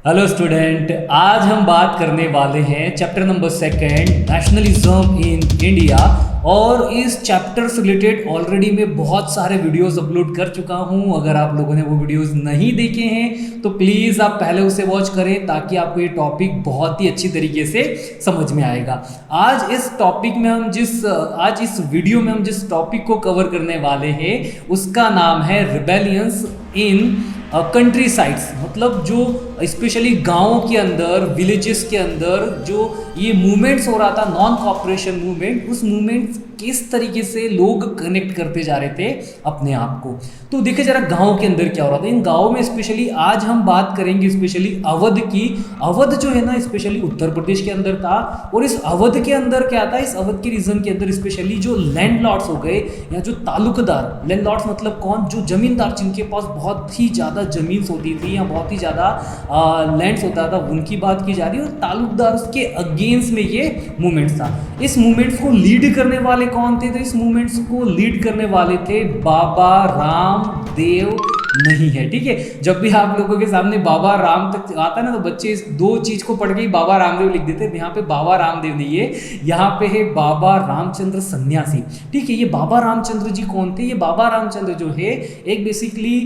Hello student, आज हम बात करने वाले हैं chapter number 2 nationalism in India. और इस चैप्टर से रिलेटेड ऑलरेडी मैं बहुत सारे वीडियोस अपलोड कर चुका हूं। अगर आप लोगों ने वो वीडियोस नहीं देखे हैं तो प्लीज़ आप पहले उसे वॉच करें ताकि आपको ये टॉपिक बहुत ही अच्छी तरीके से समझ में आएगा। आज इस वीडियो में हम जिस टॉपिक को कवर करने वाले हैं उसका नाम है रिबेलियंस इन कंट्री साइड्स, मतलब जो स्पेशली गाँव के अंदर, विलेजेस के अंदर जो ये मूवमेंट्स हो रहा था, नॉन कॉपरेशन मूवमेंट, उस मूवमेंट किस तरीके से लोग कनेक्ट करते जा रहे थे अपने आप को। तो देखिए जरा गांव के अंदर क्या हो रहा था। इन गांव में स्पेशली आज हम बात करेंगे स्पेशली अवध की। अवध जो है ना स्पेशली उत्तर प्रदेश के अंदर था। और इस अवध के अंदर क्या था, इस अवध के रीजन के अंदर स्पेशली जो लैंडलॉर्ड्स हो गए या जो तालुकदार, लैंडलॉर्ड्स मतलब कौन, जो जमींदार जिनके पास बहुत ही ज़्यादा ज़मीन होती थी या बहुत ही ज़्यादा लैंड्स होता था, उनकी बात की जा रही है। और तालुकदार के अगेंस्ट में ये मूवमेंट्स था। इस मूवमेंट्स को लीड करने वाले कौन थे? तो इस मूवमेंट्स को लीड करने वाले थे बाबा रामदेव नहीं है। ठीक है, जब भी आप लोगों के सामने बाबा राम तक आता है ना तो बच्चे इस दो चीज को पढ़ के ही बाबा रामदेव लिख देते हैं। यहाँ पे बाबा रामदेव नहीं है, यहाँ पे है बाबा रामचंद्र सन्यासी। ठीक है, ये बाबा रामचंद्र जी कौन थे? ये बाबा रामचंद्र जो है एक बेसिकली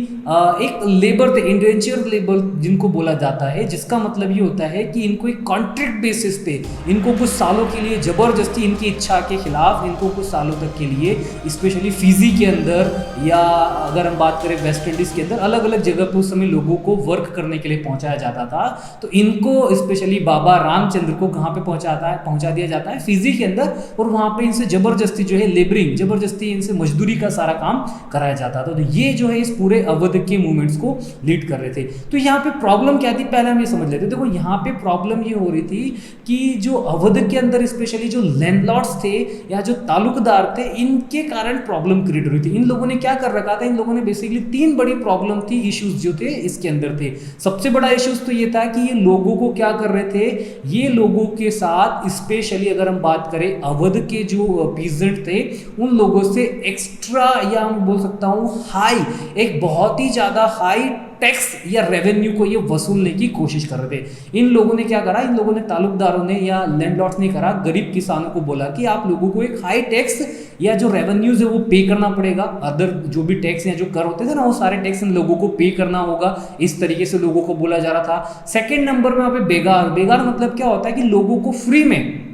एक लेबर थे, इंडेंचर लेबर जिनको बोला जाता है, जिसका मतलब ये होता है कि इनको एक कॉन्ट्रैक्ट बेसिस पे, इनको कुछ सालों के लिए जबरदस्ती, इनकी इच्छा के खिलाफ इनको कुछ सालों तक के लिए स्पेशली फिजी के अंदर या अगर हम बात करें वेस्ट इंडीज के अंदर अलग अलग जगह पर उस समय लोगों को वर्क करने के लिए पहुंचाया जाता था। तो इनको स्पेशली बाबा रामचंद्र को कहाँ पे पहुंचा दिया जाता है? फिजी के अंदर। और वहां पे इनसे जबरदस्ती जो है लेबरिंग, जबरदस्ती इनसे मजदूरी का सारा काम कराया जाता था। तो ये जो है इस पूरे अवध के मूवमेंट्स को लीड कर रहे थे। तो यहाँ पे प्रॉब्लम क्या थी पहले हम ये समझ लेते। देखो यहाँ पे प्रॉब्लम ये हो रही थी कि जो अवध के अंदर स्पेशली जो लैंडलॉर्ड्स थे या जो तालुकदार थे, इनके कारण प्रॉब्लम क्रिएट हो रही थी। इन लोगों ने क्या कर रखा था? इन लोगों ने बेसिकली 3 बड़ी प्रॉब्लम थी, इश्यूज जो थे इसके अंदर थे। सबसे बड़ा इश्यूज तो ये था कि ये लोगों को क्या कर रहे थे, ये लोगों के साथ स्पेशली अगर हम बात करें अवध के जो पीजेंट थे उन लोगों से एक्स्ट्रा या हम बोल सकता हूं हाई, एक बहुत ही ज्यादा हाई टैक्स या रेवेन्यू को ये वसूलने की कोशिश कर रहे थे। इन लोगों ने क्या करा, इन लोगों ने, तालुकदारों ने या लैंडलॉर्ड्स ने करा, गरीब किसानों को बोला कि आप लोगों को एक हाई टैक्स या जो रेवेन्यूज है वो पे करना पड़ेगा। अदर जो भी टैक्स या जो कर होते थे ना वो सारे टैक्स इन लोगों को पे करना होगा। इस तरीके से लोगों को बोला जा रहा था। सेकेंड नंबर में यहाँ पे बेगार। बेगार मतलब क्या होता है कि लोगों को फ्री में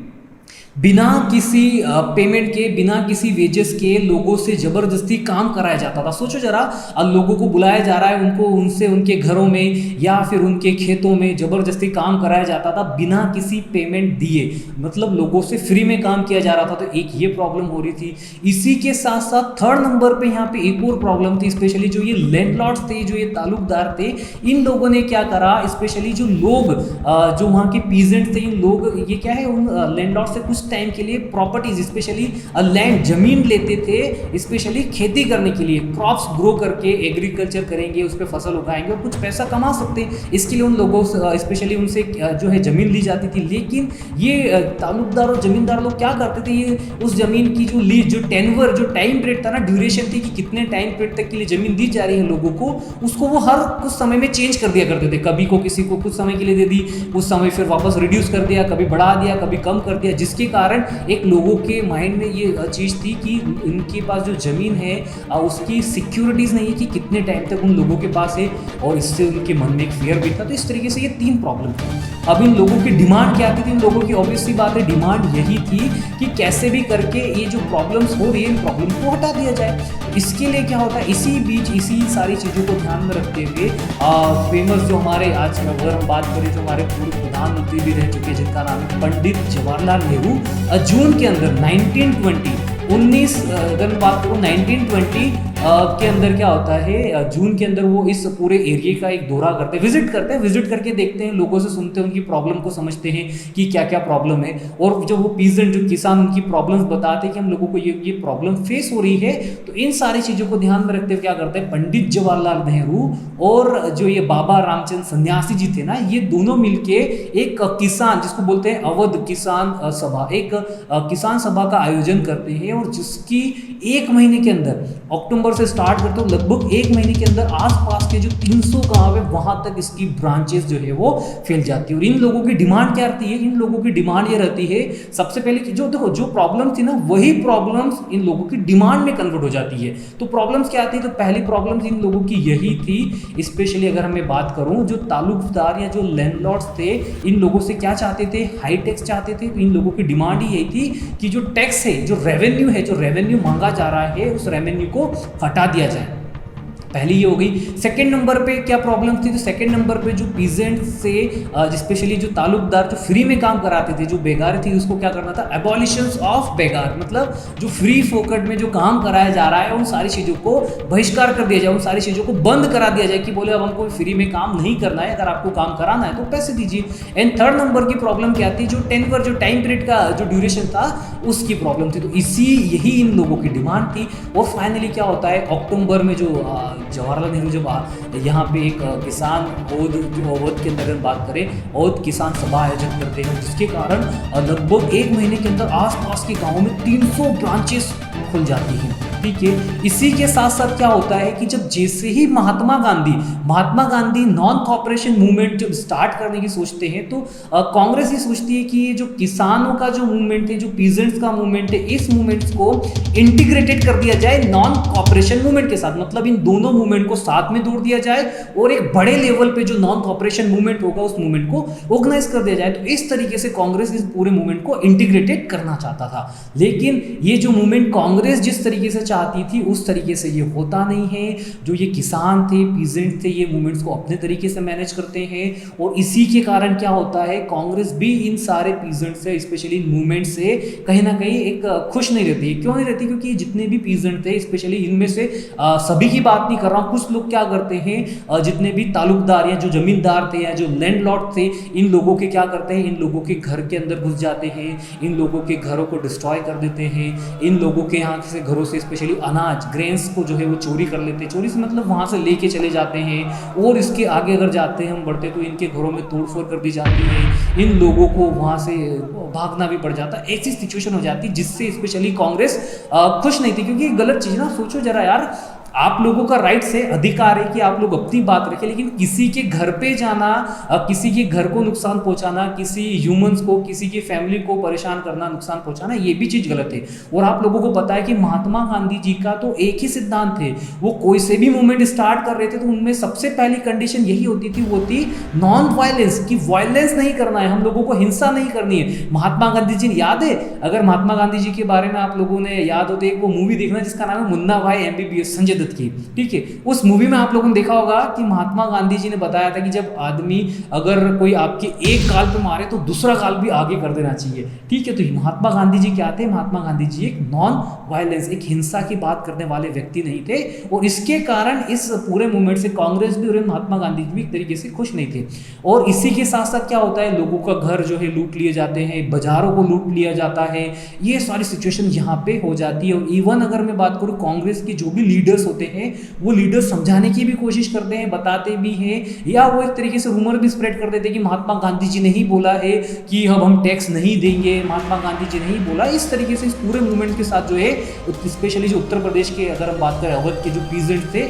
बिना किसी पेमेंट के, बिना किसी वेजेस के लोगों से जबरदस्ती काम कराया जाता था। सोचो जरा, लोगों को बुलाया जा रहा है, उनको उनसे उनके घरों में या फिर उनके खेतों में जबरदस्ती काम कराया जाता था बिना किसी पेमेंट दिए, मतलब लोगों से फ्री में काम किया जा रहा था। तो एक ये प्रॉब्लम हो रही थी। इसी के साथ साथ थर्ड नंबर पे यहाँ पे एक और प्रॉब्लम थी, स्पेशली जो ये लैंडलॉर्ड्स थे, जो ये तालुकदार थे, इन लोगों ने क्या करा, स्पेशली जो लोग जो वहाँ के पीजेंट थे, इन लोग ये क्या है, उन लैंडलॉर्ड से कुछ टाइम के लिए प्रॉपर्टीज, स्पेशली लैंड, जमीन लेते थे स्पेशली खेती करने के लिए। क्रॉप्स ग्रो करके एग्रीकल्चर करेंगे, उस पर फसल उगाएंगे और कुछ पैसा कमा सकते हैं। इसके लिए उन लोगों से स्पेशली उनसे जो है जमीन ली जाती थी। लेकिन ये तालुकदार और जमींदार लोग क्या करते थे, ये उस जमीन की जो लीज, जो टेनवर, जो टाइम पीरियड था ना, ड्यूरेशन थी कि कितने टाइम पीरियड तक के लिए जमीन दी जा रही है लोगों को, उसको वो हर कुछ समय में चेंज कर दिया करते थे। कभी को किसी को कुछ समय के लिए दे दी, उस समय फिर वापस रिड्यूस कर दिया, कभी बढ़ा दिया, कभी कम कर दिया, जिसके कारण एक लोगों के माइंड में ये चीज़ थी कि इनके पास जो ज़मीन है उसकी सिक्योरिटीज़ नहीं है कि कितने टाइम तक उन लोगों के पास है, और इससे उनके मन में एक फियर भी था। तो इस तरीके से ये 3 प्रॉब्लम थी। अब इन लोगों की डिमांड क्या थी? इन लोगों की ऑब्वियसली बात है, डिमांड यही थी कि कैसे भी करके ये जो प्रॉब्लम्स हो रही है इन प्रॉब्लम को हटा दिया जाए। इसके लिए क्या होता है, इसी बीच इसी सारी चीज़ों को ध्यान में रखते हुए फेमस जो हमारे आज अगर हम बात करें जो हमारे पूर्व प्रधानमंत्री भी रह चुके हैं जिनका नाम है पंडित जवाहरलाल नेहरू, जून के अंदर 1920 अगर मैं बात करूँ 1920 के अंदर क्या होता है, जून के अंदर वो इस पूरे एरिया का एक दौरा करते हैं, विजिट करके देखते हैं, लोगों से सुनते हैं, उनकी प्रॉब्लम को समझते हैं कि क्या क्या प्रॉब्लम है। और जो वो पीजेंट, जो किसान, उनकी प्रॉब्लम्स बताते हैं कि हम लोगों को ये प्रॉब्लम फेस हो रही है। तो इन सारी चीज़ों को ध्यान में रखते हुए क्या करते हैं पंडित जवाहरलाल नेहरू और जो ये बाबा रामचंद्र सन्यासी जी थे ना, ये दोनों मिलके एक किसान, जिसको बोलते हैं अवध किसान सभा, एक किसान सभा का आयोजन करते हैं। और जिसकी 1 महीने के अंदर अक्टूबर अक्टूबर से स्टार्ट करते हो, लगभग 1 महीने के अंदर आसपास के जो 300 गांव है वहां तक इसकी ब्रांचेस जो है वो फैल जाती है। और इन लोगों की डिमांड क्या रहती है? इन लोगों की डिमांड ये रहती है सबसे पहले कि जो देखो जो प्रॉब्लम थी ना वही प्रॉब्लम्स इन लोगों की डिमांड में कन्वर्ट हो जाती है। तो प्रॉब्लम्स क्या आती है? तो पहली प्रॉब्लम्स इन लोगों की यही थी, स्पेशली अगर मैं बात करूं जो तालुकदार या जो लैंडलॉर्ड्स थे इन लोगों से क्या चाहते थे? हाई टैक्स चाहते थे। इन लोगों की डिमांड ही यही थी कि जो टैक्स है, जो रेवेन्यू है, जो रेवेन्यू मांगा जा रहा है उस रेवेन्यू को हटा दिया जाए। पहली ये हो गई। सेकंड नंबर पे क्या प्रॉब्लम थी? तो सेकंड नंबर पे जो पीजेंट से स्पेशली जो तालुकदार जो फ्री में काम कराते थे, जो बेगार थी, उसको क्या करना था? एबॉलिशन ऑफ बेगार, मतलब जो फ्री फोकट में जो काम कराया जा रहा है उन सारी चीज़ों को बहिष्कार कर दिया जाए, उन सारी चीज़ों को बंद करा दिया जाए कि बोले अब हमको फ्री में काम नहीं करना है, अगर आपको काम कराना है तो पैसे दीजिए। एंड थर्ड नंबर की प्रॉब्लम क्या थी? जो टेनवर, जो टाइम पीरियड का जो ड्यूरेशन था उसकी प्रॉब्लम थी। तो यही इन लोगों की डिमांड थी। और फाइनली क्या होता है? अक्टूबर में जो जवाहरलाल नेहरू जब यहाँ पे एक किसान अवध के अंदर बात करें, अवध किसान सभा आयोजित करते हैं, जिसके कारण लगभग 1 महीने के अंदर आसपास के गांवों में 300 ब्रांचेस खुल जाती हैं। ठीक है, इसी के साथ साथ क्या होता है कि जब जैसे ही Mahatma Gandhi non cooperation movement जब स्टार्ट करने की सोचते हैं तो कांग्रेस ये सोचती है कि ये जो किसानों का जो मूवमेंट है, जो पीजेंट्स का मूवमेंट है, इस मूवमेंट्स को इंटीग्रेटेड कर दिया जाए नॉन कॉपरेशन मूवमेंट के साथ। मतलब इन दोनों मूवमेंट को साथ में जोड़ दिया जाए और एक बड़े लेवल पे जो नॉन कॉपरेशन मूवमेंट होगा उस मूवमेंट को ऑर्गेनाइज कर दिया जाए। तो इस तरीके से कांग्रेस इस पूरे मूवमेंट को इंटीग्रेटेड करना चाहता था। लेकिन ये जो मूवमेंट कांग्रेस जिस तरीके से चाहती थी उस तरीके से ये होता नहीं है। जो ये किसान थे, पीजेंट थे, ये मूवमेंट्स को अपने तरीके से मैनेज करते हैं और इसी के कारण क्या होता है? कांग्रेस भी इन सारे पीजेंट से, स्पेशली इन मूवमेंट से कहीं ना कहीं एक खुश नहीं रहती है। क्यों नहीं रहती? क्योंकि जितने भी पीजेंट थे, स्पेशली इनमें से सभी की बात नहीं कर रहा हूँ, कुछ लोग क्या करते हैं, जितने भी तालुकदार या जो जमींदार थे या जो लैंडलॉर्ड थे, इन लोगों के क्या करते हैं? इन लोगों के घर के अंदर घुस जाते हैं, इन लोगों के घरों को डिस्ट्रॉय कर देते हैं, इन लोगों के यहाँ से घरों से स्पेशली अनाज, ग्रेन्स को जो है वो चोरी कर लेते हैं। चोरी से मतलब वहाँ से लेके चले जाते हैं। और इसके आगे अगर जाते हैं हम बढ़ते तो इनके घरों में तोड़फोड़ कर दी जाती है, इन लोगों को वहाँ से भागना भी पड़ जाता है। ऐसी सिचुएशन हो जाती है जिससे स्पेशली कांग्रेस खुश नहीं थी। क्योंकि गलत चीज़ ना, सोचो जरा यार, आप लोगों का राइट है, अधिकार है कि आप लोग अपनी बात रखें, लेकिन किसी के घर पे जाना, किसी के घर को नुकसान पहुंचाना, किसी ह्यूमंस को, किसी की फैमिली को परेशान करना, नुकसान पहुंचाना, ये भी चीज़ गलत है। और आप लोगों को पता है कि महात्मा गांधी जी का तो एक ही सिद्धांत थे, वो कोई से भी मूवमेंट स्टार्ट कर रहे थे तो उनमें सबसे पहली कंडीशन यही होती थी, वो थी नॉन वायलेंस, की वायलेंस नहीं करना है, हम लोगों को हिंसा नहीं करनी है। महात्मा गांधी जी याद है? अगर महात्मा गांधी जी के बारे में आप लोगों ने याद हो तो एक वो मूवी देखना जिसका नाम है मुन्ना भाई MBBS, संजय की। ठीक है, उस मूवी में आप लोगों ने देखा होगा कि महात्मा गांधी जी ने बताया था कि जब आदमी अगर कोई आपके एक गाल पे मारे तो दूसरा गाल भी आगे कर देना चाहिए। ठीक है, तो महात्मा गांधी जी क्या थे? महात्मा गांधी जी एक नॉन वायलेंस, एक हिंसा की बात करने वाले व्यक्ति नहीं थे। और इसके कारण इस पूरे मूवमेंट से कांग्रेस भी और महात्मा गांधी जी भी एक तरीके से खुश नहीं थे। और इसी के साथ साथ क्या होता है? लोगों का घर जो है लूट लिए जाते हैं, बाजारों को लूट लिया जाता है, ये सारी सिचुएशन यहाँ पे हो जाती है। और इवन अगर मैं बात करूँ, कांग्रेस के जो भी लीडर्स होते हैं वो लीडर्स समझाने की भी कोशिश करते हैं, बताते भी हैं, या वो एक तरीके से रूमर भी स्प्रेड कर देते हैं कि महात्मा गांधी जी ने ही बोला है कि अब हम टैक्स नहीं देंगे, महात्मा गांधी जी ने ही बोला। इस तरीके से इस पूरे मूवमेंट के साथ जो है, स्पेशली जो उत्तर प्रदेश के अगर हम बात करें अवध के जो पीजेंट थे,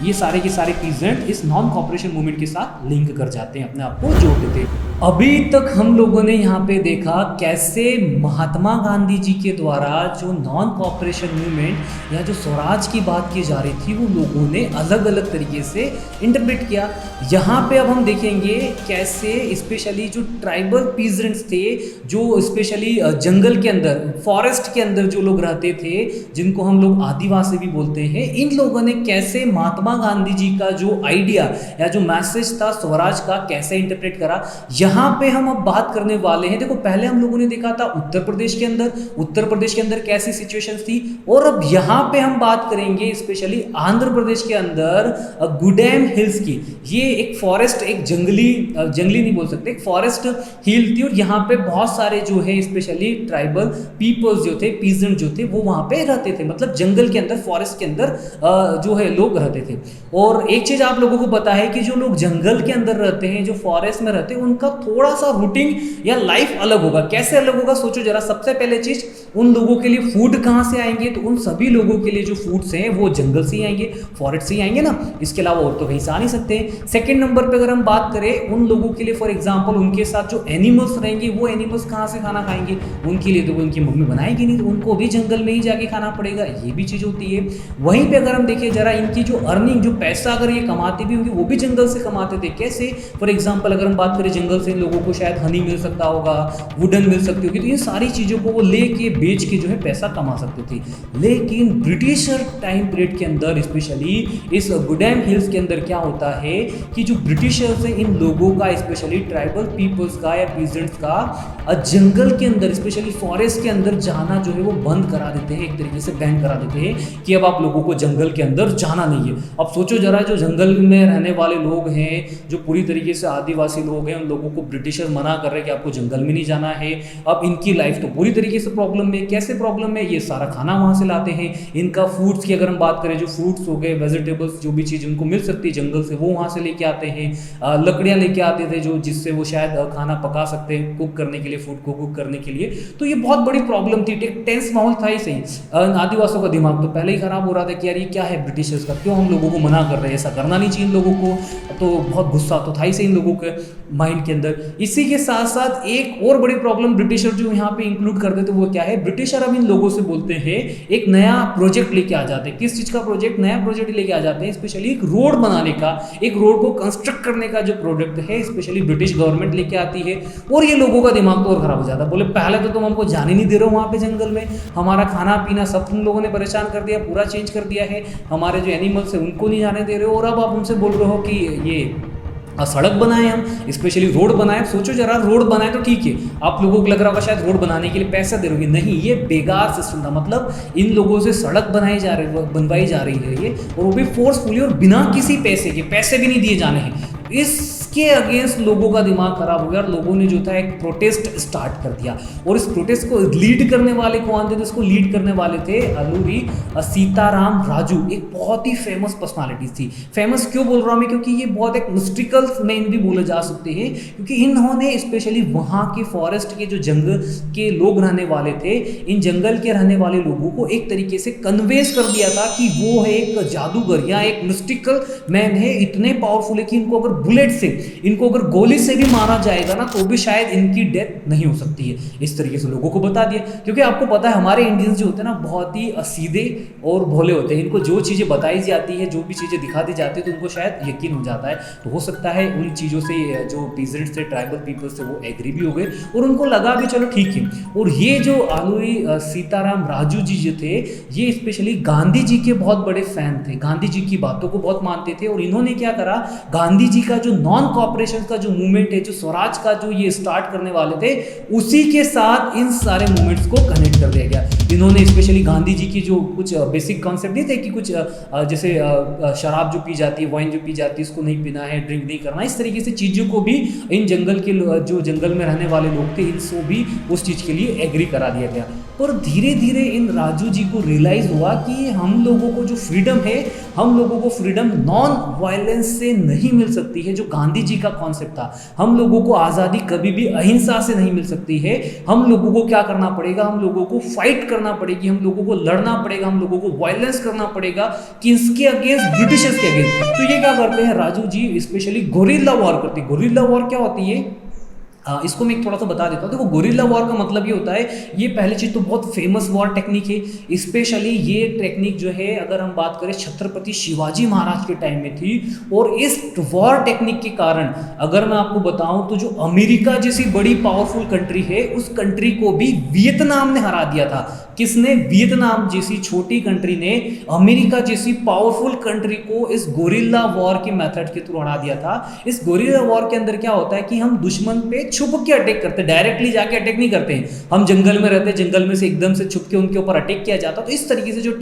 ये सारे के सारे पीजेंट इस नॉन कॉपरेशन मूवमेंट के साथ लिंक कर जाते हैं, अपने आप को जोड़ते थे। अभी तक हम लोगों ने यहाँ पे देखा कैसे महात्मा गांधी जी के द्वारा जो नॉन कॉपरेशन मूवमेंट या जो स्वराज की बात की जा रही थी वो लोगों ने अलग अलग तरीके से इंटरप्रेट किया। यहाँ पे अब हम देखेंगे कैसे स्पेशली जो ट्राइबल पीजेंट्स थे, जो स्पेशली जंगल के अंदर, फॉरेस्ट के अंदर जो लोग रहते थे, जिनको हम लोग आदिवासी भी बोलते हैं, इन लोगों ने कैसे महात्मा गांधी जी का जो आइडिया या जो मैसेज था स्वराज का कैसे इंटरप्रेट करा, यहाँ पे हम अब बात करने वाले हैं। देखो, पहले हम लोगों ने देखा था उत्तर प्रदेश के अंदर कैसी सिचुएशंस थी, और अब यहाँ पे हम बात करेंगे स्पेशली आंध्र प्रदेश के अंदर गुडेम हिल्स की। ये एक फॉरेस्ट, एक जंगली नहीं बोल सकते, एक फॉरेस्ट हिल थी, और यहाँ पे बहुत सारे जो है स्पेशली ट्राइबल पीपल्स जो थे, पीजेंट जो थे, वो वहाँ पे रहते थे। मतलब जंगल के अंदर, फॉरेस्ट के अंदर जो है लोग रहते थे। और एक चीज आप लोगों को पता है कि जो लोग जंगल के अंदर रहते हैं, जो फॉरेस्ट में रहते हैं, उनका थोड़ा सा रूटीन या लाइफ अलग होगा। कैसे अलग होगा सोचो जरा। सबसे पहले चीज, उन लोगों के लिए फूड कहाँ से आएंगे? तो उन सभी लोगों के लिए जो फूड्स हैं वो जंगल से ही आएंगे, फॉरेस्ट से ही आएंगे ना, इसके अलावा और तो कहीं से आ नहीं सकते। सेकंड नंबर पे अगर हम बात करें उन लोगों के लिए, फॉर एग्जांपल उनके साथ जो एनिमल्स रहेंगे, वो एनिमल्स कहाँ से खाना खाएंगे, उनके लिए तो उनकी मम्मी बनाएगी नहीं, तो उनको भी जंगल में ही जाके खाना पड़ेगा, ये भी चीज़ होती है। वहीं पे अगर हम देखें जरा इनकी जो अर्निंग, जो पैसा अगर ये कमाते भी होंगे वो भी जंगल से कमाते थे। कैसे? फॉर एग्जाम्पल अगर हम बात करें जंगल से इन लोगों को शायद हनी मिल सकता होगा, वुडन मिल सकती होगी, तो ये सारी चीज़ों को वो लेके बेच के जो है पैसा कमा सकते थे। लेकिन ब्रिटिशर टाइम पीरियड के अंदर, स्पेशली इस गुडैम हिल्स के अंदर क्या होता है कि जो ब्रिटिशर्स हैं इन लोगों का, स्पेशली ट्राइबल पीपल्स का या पीजेंट्स का जंगल के अंदर, स्पेशली फॉरेस्ट के अंदर जाना जो है वो बंद करा देते हैं, एक तरीके से बैन करा देते हैं कि अब आप लोगों को जंगल के अंदर जाना नहीं है। अब सोचो जरा, जो जंगल में रहने वाले लोग हैं, जो पूरी तरीके से आदिवासी लोग हैं, उन लोगों को ब्रिटिशर मना कर रहे हैं कि आपको जंगल में नहीं जाना है। अब इनकी लाइफ तो पूरी तरीके से प्रॉब्लम में। कैसे प्रॉब्लम में? ये सारा खाना वहाँ से लाते हैं, इनका फूड्स की अगर हम बात करें, जो फ्रूट्स हो गए, वेजिटेबल्स, जो भी चीज़ उनको मिल सकती है जंगल से, वो वहाँ से लेके आते हैं। लकड़ियाँ लेके आते थे जो जिससे वो शायद खाना पका सकते हैं, कुक करने के लिए, फूड को कुक करने के लिए। तो ये बहुत बड़ी प्रॉब्लम थी, एक टेंस माहौल था ही सही। आदिवासियों का दिमाग तो पहले ही खराब हो रहा था कि यार ये क्या है ब्रिटिशर्स का, क्यों हम लोगों को मना कर रहे हैं, ऐसा करना नहीं चाहिए इन लोगों को। तो बहुत गुस्सा तो था ही सही इन लोगों के माइंड के अंदर। इसी के साथ साथ एक और बड़ी प्रॉब्लम ब्रिटिशर जो यहाँ पे इंक्लूड करते थे वो क्या है, ब्रिटिशर अब इन लोगों से बोलते हैं एक नया प्रोजेक्ट लेके आ जाते हैं। किस चीज़ का प्रोजेक्ट? नया प्रोजेक्ट लेके आ जाते हैं, स्पेशली एक रोड बनाने का, एक रोड को कंस्ट्रक्ट करने का जो प्रोजेक्ट है, स्पेशली ब्रिटिश गवर्नमेंट लेके आती है। और ये लोगों का दिमाग तो और खराब हो जाता है, बोले पहले तो तुम हमको जाने नहीं दे रहे हो वहाँ पे जंगल में, हमारा खाना पीना सब तुम लोगों ने परेशान कर दिया, पूरा चेंज कर दिया है, हमारे जो एनिमल्स है उनको नहीं जाने दे रहे हो, और अब आप हमसे बोल रहे हो कि ये सड़क बनाए, हम स्पेशली रोड बनाए। सोचो जरा, रोड बनाए तो ठीक है, आप लोगों को लग रहा होगा शायद रोड बनाने के लिए पैसा दे रहे, नहीं, ये बेकार सिस्टम था। मतलब इन लोगों से सड़क बनवाई जा रही है ये, और वो भी फोर्सफुली और बिना किसी पैसे के, पैसे भी नहीं दिए जाने हैं। इसके अगेंस्ट लोगों का दिमाग खराब हो गया और लोगों ने जो था एक प्रोटेस्ट स्टार्ट कर दिया। और इस प्रोटेस्ट को लीड करने वाले कौन थे? तो इसको लीड करने वाले थे अलूरी सीताराम राजू, एक बहुत ही फेमस पर्सनालिटी थी। फेमस क्यों बोल रहा हूँ मैं? क्योंकि ये बहुत एक मिस्टिकल मैन भी बोले जा सकते हैं, क्योंकि इन्होंने स्पेशली वहाँ के फॉरेस्ट के जो जंगल के लोग रहने वाले थे, इन जंगल के रहने वाले लोगों को एक तरीके से कन्वेंस कर दिया था कि वो है एक जादूगर या एक मिस्टिकल मैन है, इतने पावरफुल है कि इनको अगर बुलेट से, इनको अगर गोली से भी मारा जाएगा ना तो भी शायद इनकी डेथ नहीं हो सकती है। इस तरीके से लोगों को बता दिया, क्योंकि आपको पता है हमारे इंडियंस जो होते हैं ना बहुत ही सीधे और भोले होते हैं। इनको जो चीज़ें बताई जाती है, जो भी चीज़ें दिखा दी जाती है, तो उनको शायद यकीन हो जाता है। तो हो सकता है उन चीज़ों से जो पीजेंट्स थे, ट्राइबल पीपल्स थे, वो एग्री भी हो गए और उनको लगा भी चलो ठीक है। और ये जो आलूरी सीताराम राजू जी जो थे, ये स्पेशली गांधी जी के बहुत बड़े फैन थे, गांधी जी की बातों को बहुत मानते थे। और इन्होंने क्या करा, गांधी जी का जो नॉन कॉपरेशन का जो मूवमेंट है, जो स्वराज का जो ये स्टार्ट करने वाले थे, उसी के साथ इन सारे मूवमेंट्स को कनेक्ट कर दिया गया। इन्होंने स्पेशली गांधी जी की जो कुछ बेसिक कॉन्सेप्ट नहीं थे कि कुछ जैसे शराब जो पी जाती है, वाइन जो पी जाती है, उसको नहीं पीना है, ड्रिंक नहीं करना, इस तरीके से चीज़ों को भी इन जंगल के जो जंगल में रहने वाले लोग थे, इनको भी उस चीज़ के लिए एग्री करा दिया गया। पर धीरे धीरे इन राजू जी को रियलाइज़ हुआ कि हम लोगों को जो फ्रीडम है, हम लोगों को फ्रीडम नॉन वायलेंस से नहीं मिल सकती है, जो गांधी जी का कॉन्सेप्ट था। हम लोगों को आज़ादी कभी भी अहिंसा से नहीं मिल सकती है। हम लोगों को क्या करना पड़ेगा, हम लोगों को फाइट करना पड़ेगी, हम लोगों को लड़ना पड़ेगा, हम लोगों को वायलेंस करना पड़ेगा कि इसके अगेंस्ट, ब्रिटिशर्स के अगेंस्ट। तो ये क्या करते हैं Raju ji, specially gorilla war करते हैं। गोरिल्ला वॉर क्या होती है, इसको मैं थोड़ा सा बता देता हूँ। देखो गोरिल्ला वॉर का मतलब ये होता है, ये पहली चीज़ तो बहुत फेमस वॉर टेक्निक है। स्पेशली ये टेक्निक जो है, अगर हम बात करें छत्रपति शिवाजी महाराज के टाइम में थी। और इस वॉर टेक्निक के कारण अगर मैं आपको बताऊं तो जो अमेरिका जैसी बड़ी पावरफुल कंट्री है, उस कंट्री को भी वियतनाम ने हरा दिया था। किसने? वियतनाम जैसी छोटी कंट्री ने अमेरिका जैसी पावरफुल कंट्री को इस गोरिल्ला वॉर के मेथड के थ्रू हरा दिया था। इस गोरिल्ला वॉर के अंदर क्या होता है कि हम दुश्मन पे छुप के अटैक करते हैं, डायरेक्टली जाके अटैक नहीं करते हैं। हम जंगल में रहते हैं, जंगल में से एकदम से छुप के उनके ऊपर अटैक किया जाता। तो इस तरीके से जो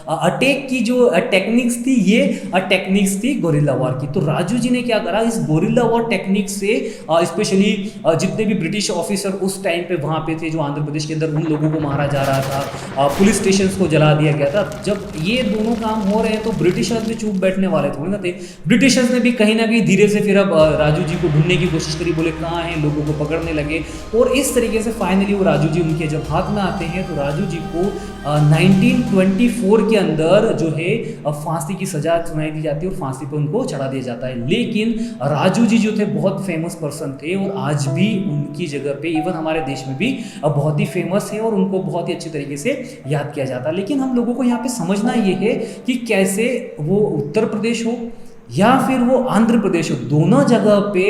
अटैक की जो टेक्निक्स थी, ये टेक्निक्स थी गोरिल्ला वॉर की। तो राजू जी ने क्या करा, इस गोरिल्ला वॉर टेक्निक से स्पेशली जितने भी ब्रिटिश ऑफिसर उस टाइम पे वहाँ पे थे, जो आंध्र प्रदेश के अंदर, उन लोगों को मारा जा रहा था, पुलिस स्टेशन को जला दिया गया था। जब ये दोनों काम हो रहे हैं तो ब्रिटिशर्स भी चुप बैठने वाले थोड़े ना थे। ब्रिटिशर्स ने भी कहीं ना कहीं धीरे से फिर अब राजू जी को ढूंढने की कोशिश करी, बोले कहाँ हैं, लोगों को पकड़ने लगे। और इस तरीके से फाइनली वो राजू जी उनके जब हाथ में आते हैं तो राजू जी को 1924 के अंदर जो है फांसी की सजा सुनाई दी जाती है और फांसी पर उनको चढ़ा दिया जाता है। लेकिन राजू जी जो थे बहुत फेमस पर्सन थे और आज भी उनकी जगह पे इवन हमारे देश में भी बहुत ही फेमस है और उनको बहुत ही अच्छी तरीके से याद किया जाता है। लेकिन हम लोगों को यहाँ पे समझना ये है कि कैसे वो उत्तर प्रदेश हो या फिर वो आंध्र प्रदेश हो, दोनों जगह पे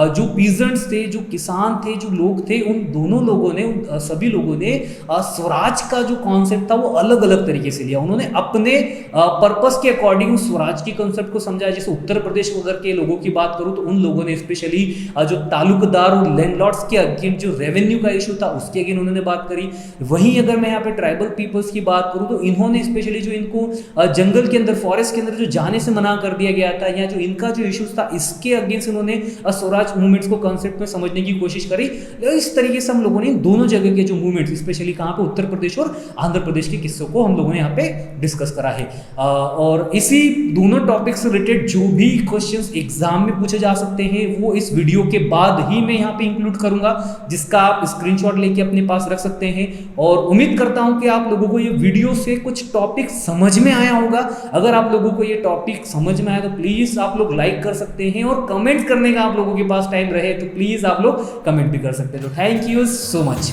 जो पीजेंट्स थे, जो किसान थे, जो लोग थे, उन दोनों लोगों ने, उन सभी लोगों ने स्वराज का जो कॉन्सेप्ट था वो अलग अलग तरीके से लिया। उन्होंने अपने पर्पस के अकॉर्डिंग स्वराज के कॉन्सेप्ट को समझा। जैसे उत्तर प्रदेश अगर के लोगों की बात करूँ तो उन लोगों ने स्पेशली जो तालुकदार और लैंडलॉर्ड्स के अगेंस्ट जो रेवेन्यू का इशू था उसके अगेंस्ट उन्होंने बात करी। वहीं अगर मैं यहाँ पे ट्राइबल पीपल्स की बात करूँ तो इन्होंने स्पेशली जो इनको जंगल के अंदर, फॉरेस्ट के अंदर जो जाने से मना कर दिया गया था या जो इनका जो इश्यूज था इसके अगेंस्ट उन्होंने स्वराज मूवमेंट्स को कॉन्सेप्ट में समझने की कोशिश करी। इस तरीके से हम लोगों ने दोनों जगह के जो मूवमेंट्स, स्पेशली कहाँ पे, उत्तर प्रदेश और आंध्र प्रदेश के किस्सों को हम लोगों ने यहाँ पे डिस्कस करा है। और इसी दोनों टॉपिक से रिलेटेड जो भी क्वेश्चंस एग्जाम में पूछे जा सकते हैं वो इस वीडियो के बाद ही मैं यहाँ पे इंक्लूड करूंगा, जिसका आप स्क्रीनशॉट लेके अपने पास रख सकते हैं। और उम्मीद करता हूं कि आप लोगों को ये वीडियो से कुछ टॉपिक समझ में आया होगा। अगर आप लोगों को ये टॉपिक समझ में आया तो प्लीज आप लोग लाइक कर सकते हैं और कमेंट करने का आप लोगों के पास टाइम रहे तो प्लीज आप लोग कमेंट भी कर सकते हैं। तो थैंक यू सो मच।